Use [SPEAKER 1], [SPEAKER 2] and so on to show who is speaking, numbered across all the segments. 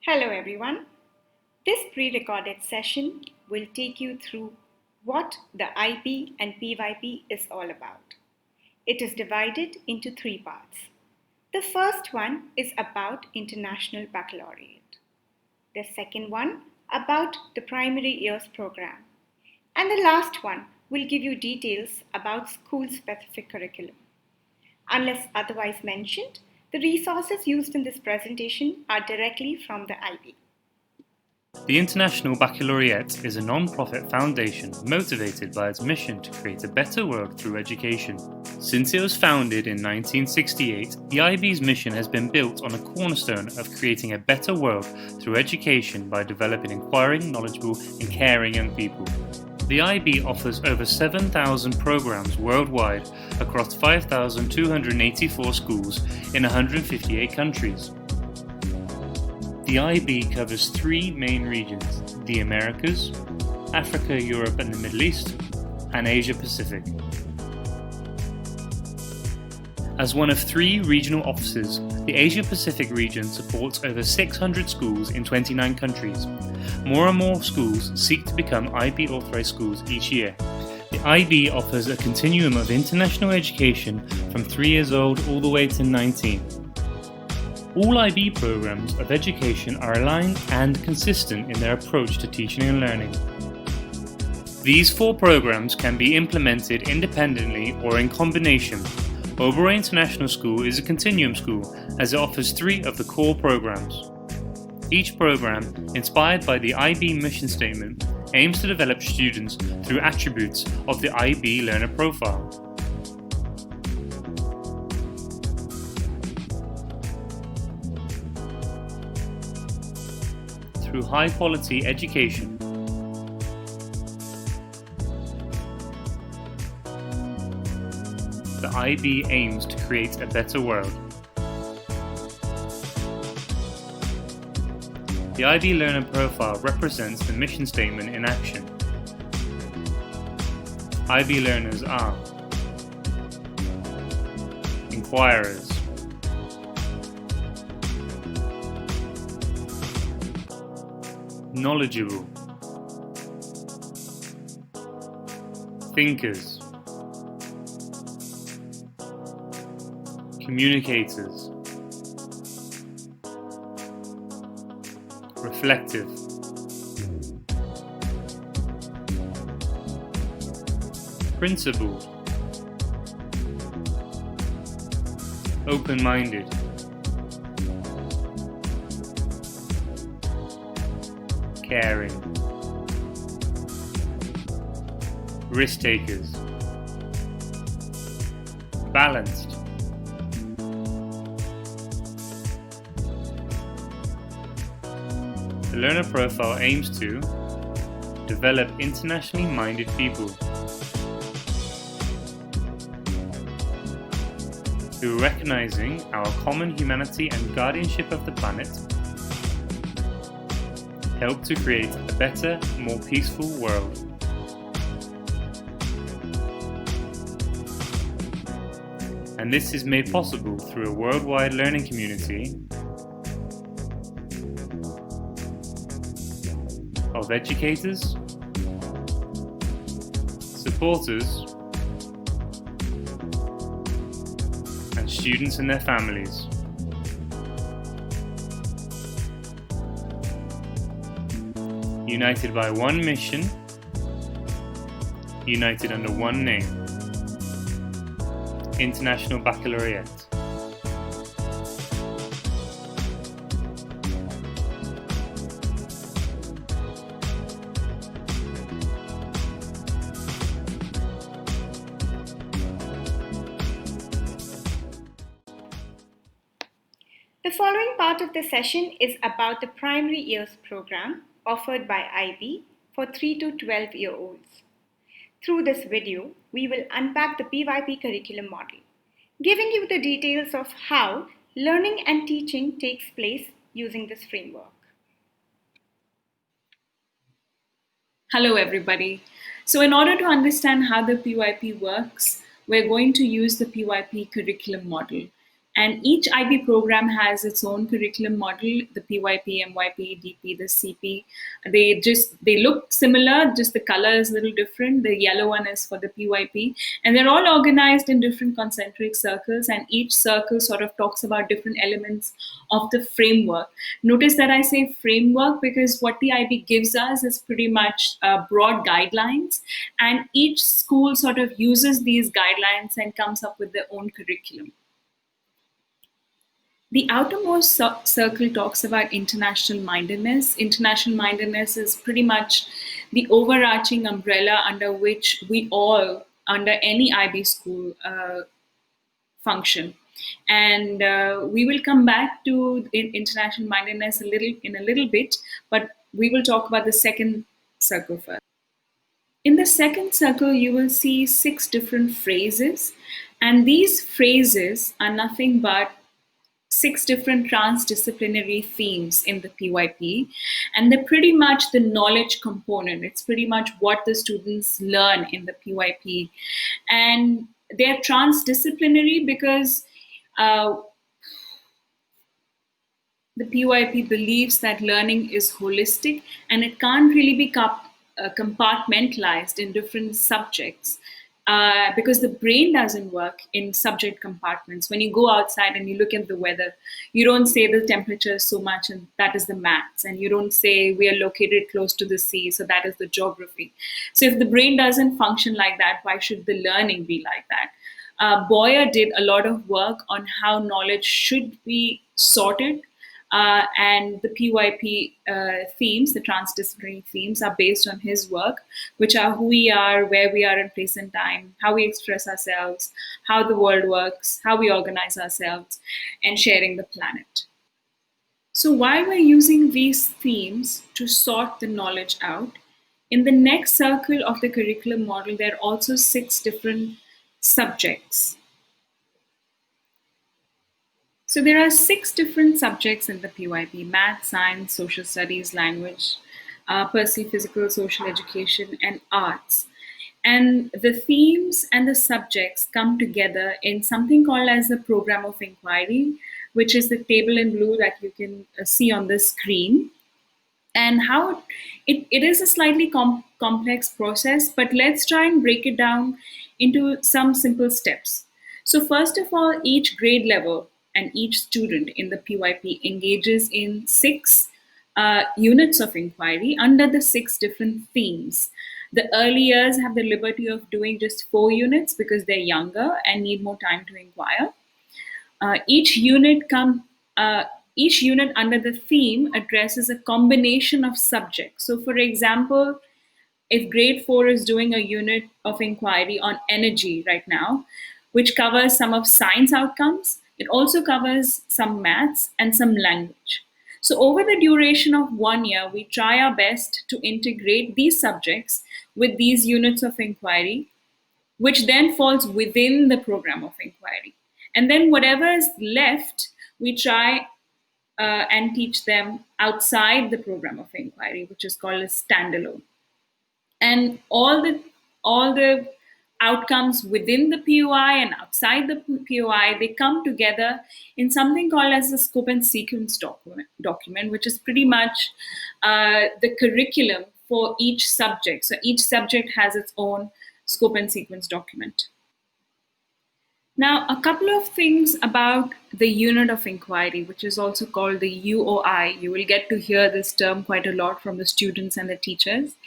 [SPEAKER 1] Hello everyone. This pre-recorded session will take you through what the IB and PYP is all about. It is divided into three parts. The first one is about International Baccalaureate. The second one about the primary years program. And the last one will give you details about school-specific curriculum. Unless otherwise mentioned, the resources used in this presentation are directly from the IB.
[SPEAKER 2] The International Baccalaureate is a non-profit foundation motivated by its mission to create a better world through education. Since it was founded in 1968, the IB's mission has been built on a cornerstone of creating a better world through education by developing inquiring, knowledgeable and caring young people. The IB offers over 7,000 programs worldwide across 5,284 schools in 158 countries. The IB covers three main regions: the Americas, Africa, Europe and the Middle East, and Asia Pacific. As one of three regional offices, the Asia Pacific region supports over 600 schools in 29 countries. More and more schools seek to become IB authorized schools each year. The IB offers a continuum of international education from 3 years old all the way to 19. All IB programs of education are aligned and consistent in their approach to teaching and learning. These four programs can be implemented independently or in combination. Oberoi International School is a continuum school as it offers three of the core programs. Each program, inspired by the IB mission statement, aims to develop students through attributes of the IB learner profile. Through high-quality education, the IB aims to create a better world. The IB learner profile represents the mission statement in action. IB learners are inquirers, knowledgeable, thinkers, communicators, reflective, principled, open-minded, caring, risk-takers, balanced, the learner profile aims to develop internationally minded people through recognizing our common humanity and guardianship of the planet, help to create a better, more peaceful world. And this is made possible through a worldwide learning community of educators, supporters, and students and their families. United by one mission, united under one name. International Baccalaureate.
[SPEAKER 1] The following part of the session is about the primary years program offered by IB for 3 to 12-year-olds. Through this video, we will unpack the PYP curriculum model, giving you the details of how learning and teaching takes place using this framework.
[SPEAKER 3] Hello everybody. So in order to understand how the PYP works, we're going to use the PYP curriculum model And each IB program has its own curriculum model, the PYP, MYP, DP, the CP. They look similar, just the color is a little different. The yellow one is for the PYP. And they're all organized in different concentric circles, and each circle sort of talks about different elements of the framework. Notice that I say framework because what the IB gives us is pretty much broad guidelines, and each school sort of uses these guidelines and comes up with their own curriculum. The outermost circle talks about international mindedness. International mindedness is pretty much the overarching umbrella under which we all, under any IB school, function. And we will come back to international mindedness in a little bit, but we will talk about the second circle first. In the second circle, you will see 6 different phrases, and these phrases are nothing but 6 different transdisciplinary themes in the PYP, and they're pretty much the knowledge component. It's pretty much what the students learn in the PYP, and they're transdisciplinary because the PYP believes that learning is holistic and it can't really be compartmentalized in different subjects. Because the brain doesn't work in subject compartments. When you go outside and you look at the weather, you don't say the temperature is so much and that is the maths. And you don't say we are located close to the sea, so that is the geography. So if the brain doesn't function like that, why should the learning be like that? Boyer did a lot of work on how knowledge should be sorted. And the PYP themes, the transdisciplinary themes, are based on his work, which are who we are, where we are in place and time, how we express ourselves, how the world works, how we organize ourselves, and sharing the planet. So while we're using these themes to sort the knowledge out, in the next circle of the curriculum model, there are also 6 different subjects. So there are 6 different subjects in the PYP: math, science, social studies, language, personal, physical, social education, and arts. And the themes and the subjects come together in something called as the program of inquiry, which is the table in blue that you can see on the screen. And how it is a slightly complex process, but let's try and break it down into some simple steps. So first of all, each grade level and each student in the PYP engages in 6 units of inquiry under the 6 different themes. The early years have the liberty of doing just 4 units because they're younger and need more time to inquire. Each unit under the theme addresses a combination of subjects. So for example, if grade 4 is doing a unit of inquiry on energy right now, which covers some of science outcomes, it also covers some maths and some language. So over the duration of 1 year, we try our best to integrate these subjects with these units of inquiry, which then falls within the program of inquiry. And then whatever is left, we try and teach them outside the program of inquiry, which is called a standalone. And all the outcomes within the POI and outside the POI, they come together in something called as the scope and sequence document, which is pretty much the curriculum for each subject. So each subject has its own scope and sequence document. Now, a couple of things about the unit of inquiry, which is also called the UOI. You will get to hear this term quite a lot from the students and the teachers.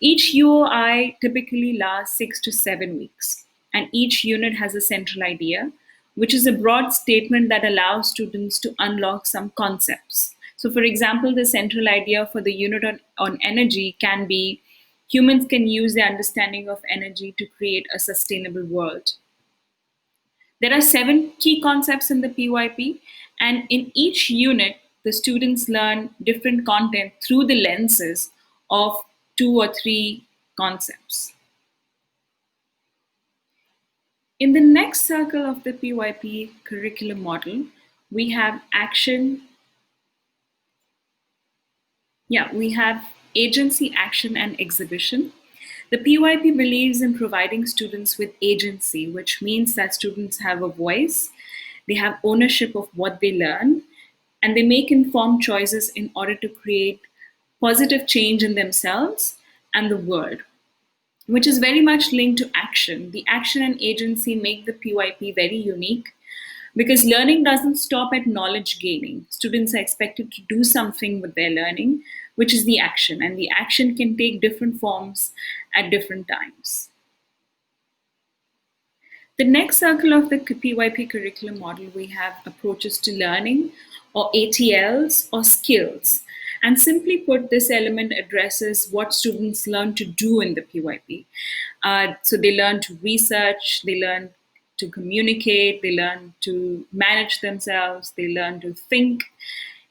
[SPEAKER 3] Each UOI typically lasts 6 to 7 weeks, and each unit has a central idea, which is a broad statement that allows students to unlock some concepts. So for example, the central idea for the unit on energy can be humans can use their understanding of energy to create a sustainable world. There are 7 key concepts in the PYP, and in each unit, the students learn different content through the lenses of 2 or 3 concepts. In the next circle of the PYP curriculum model, we have action. We have agency, action, and exhibition. The PYP believes in providing students with agency, which means that students have a voice. they have ownership of what they learn, and they make informed choices in order to create positive change in themselves and the world, which is very much linked to action. The action and agency make the PYP very unique because learning doesn't stop at knowledge gaining. Students are expected to do something with their learning, which is the action, and the action can take different forms at different times. The next circle of the PYP curriculum model, we have approaches to learning, or ATLs, or skills. And simply put, this element addresses what students learn to do in the PYP. So they learn to research, they learn to communicate, they learn to manage themselves, they learn to think,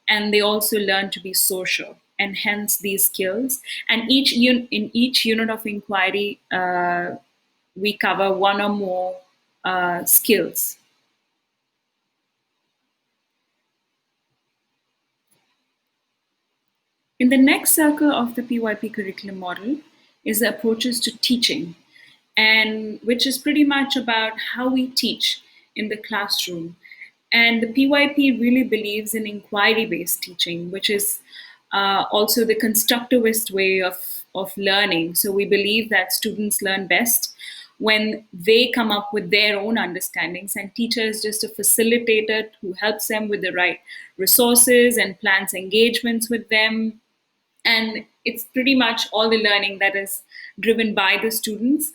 [SPEAKER 3] and they also learn to be social, and hence these skills. And in each unit of inquiry, we cover one or more skills. In the next circle of the PYP curriculum model is the approaches to teaching, and which is pretty much about how we teach in the classroom. And the PYP really believes in inquiry-based teaching, which is also the constructivist way of learning. So we believe that students learn best when they come up with their own understandings, and teacher is just a facilitator who helps them with the right resources and plans engagements with them. And it's pretty much all the learning that is driven by the students.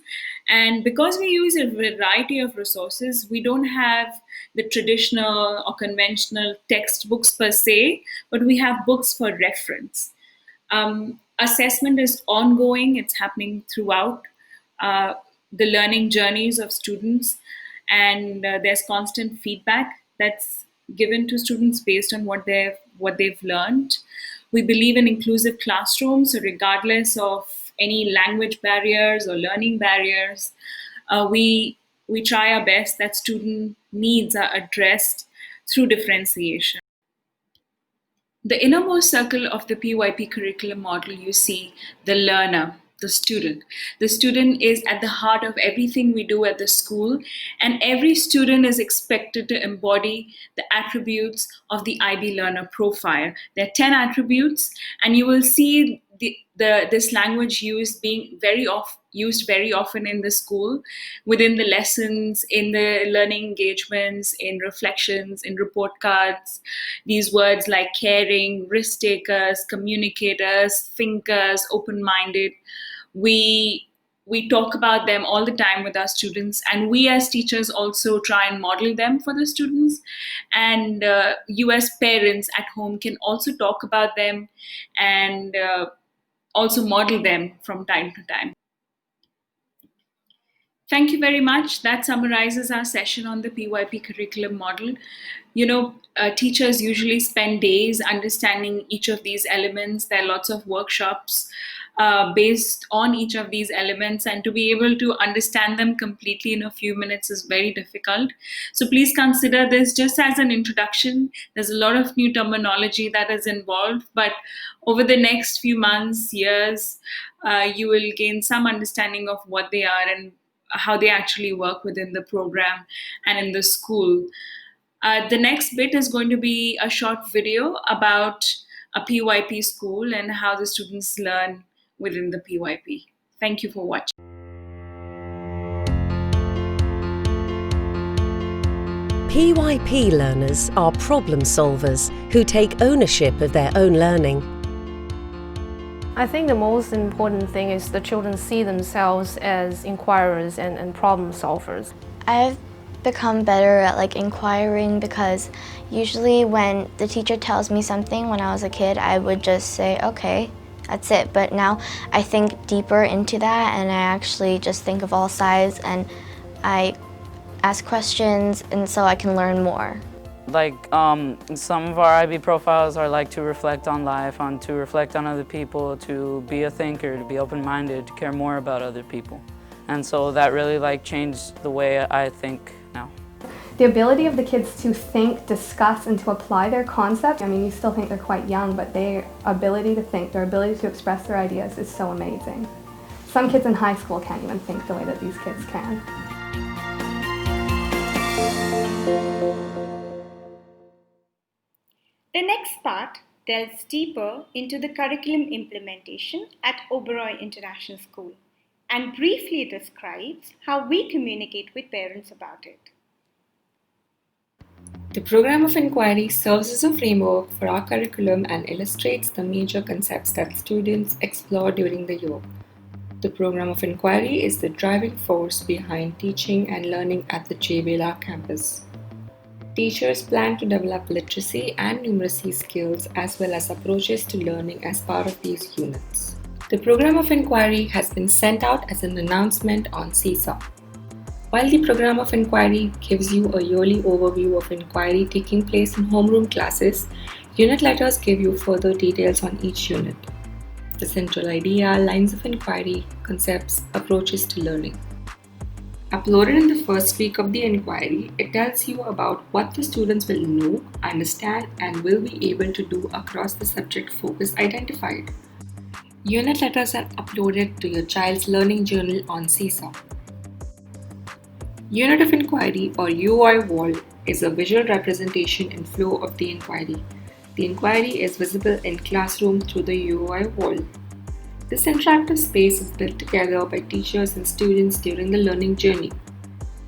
[SPEAKER 3] And because we use a variety of resources, we don't have the traditional or conventional textbooks per se, but we have books for reference. Assessment is ongoing, it's happening throughout the learning journeys of students, and there's constant feedback that's given to students based on what they've learned. We believe in inclusive classrooms, so regardless of any language barriers or learning barriers, we try our best that student needs are addressed through differentiation. The innermost circle of the PYP curriculum model, you see the learner, the student. The student is at the heart of everything we do at the school, and every student is expected to embody the attributes of the IB learner profile. There are 10 attributes, and you will see this language used very often in the school, within the lessons, in the learning engagements, in reflections, in report cards. These words like caring, risk takers, communicators, thinkers, open-minded, we talk about them all the time with our students, and we as teachers also try and model them for the students. And you as parents at home can also talk about them and also model them from time to time. Thank you very much. That summarizes our session on the PYP curriculum model. Teachers usually spend days understanding each of these elements. There are lots of workshops based on each of these elements, and to be able to understand them completely in a few minutes is very difficult. So please consider this just as an introduction. There's a lot of new terminology that is involved, but over the next few months, years, you will gain some understanding of what they are and how they actually work within the program and in the school. The next bit is going to be a short video about a PYP school and how the students learn within the PYP. Thank you for watching.
[SPEAKER 4] PYP learners are problem solvers who take ownership of their own learning.
[SPEAKER 5] I think the most important thing is the children see themselves as inquirers and problem solvers.
[SPEAKER 6] I've become better at inquiring, because usually when the teacher tells me something when I was a kid, I would just say, okay, that's it. But now I think deeper into that, and I actually just think of all sides, and I ask questions, and so I can learn more.
[SPEAKER 7] Some of our IB profiles are to reflect on life, to reflect on other people, to be a thinker, to be open-minded, to care more about other people. And so that really changed the way I think now.
[SPEAKER 8] The ability of the kids to think, discuss, and to apply their concepts, you still think they're quite young, but their ability to think, their ability to express their ideas is so amazing. Some kids in high school can't even think the way that these kids can.
[SPEAKER 1] next part delves deeper into the curriculum implementation at Oberoi International School and briefly describes how we communicate with parents about it.
[SPEAKER 9] The program of inquiry serves as a framework for our curriculum and illustrates the major concepts that students explore during the year. The program of inquiry is the driving force behind teaching and learning at the JVLR campus. Teachers plan to develop literacy and numeracy skills as well as approaches to learning as part of these units. The program of inquiry has been sent out as an announcement on Seesaw. While the program of inquiry gives you a yearly overview of inquiry taking place in homeroom classes, unit letters give you further details on each unit. The central idea, lines of inquiry, concepts, approaches to learning. Uploaded in the first week of the inquiry, it tells you about what the students will know, understand, and will be able to do across the subject focus identified. Unit letters are uploaded to your child's learning journal on Seesaw. Unit of Inquiry or UI wall is a visual representation and flow of the inquiry. The inquiry is visible in classroom through the UI wall. This interactive space is built together by teachers and students during the learning journey.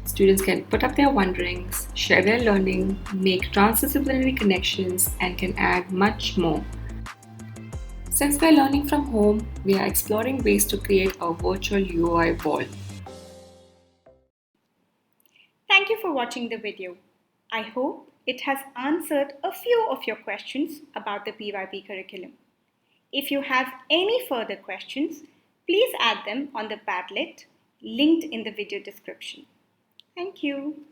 [SPEAKER 9] Students can put up their wonderings, share their learning, make transdisciplinary connections, and can add much more. Since we are learning from home, we are exploring ways to create a virtual UI wall.
[SPEAKER 1] Thank you for watching the video. I hope it has answered a few of your questions about the PYP curriculum. If you have any further questions, please add them on the Padlet linked in the video description. Thank you.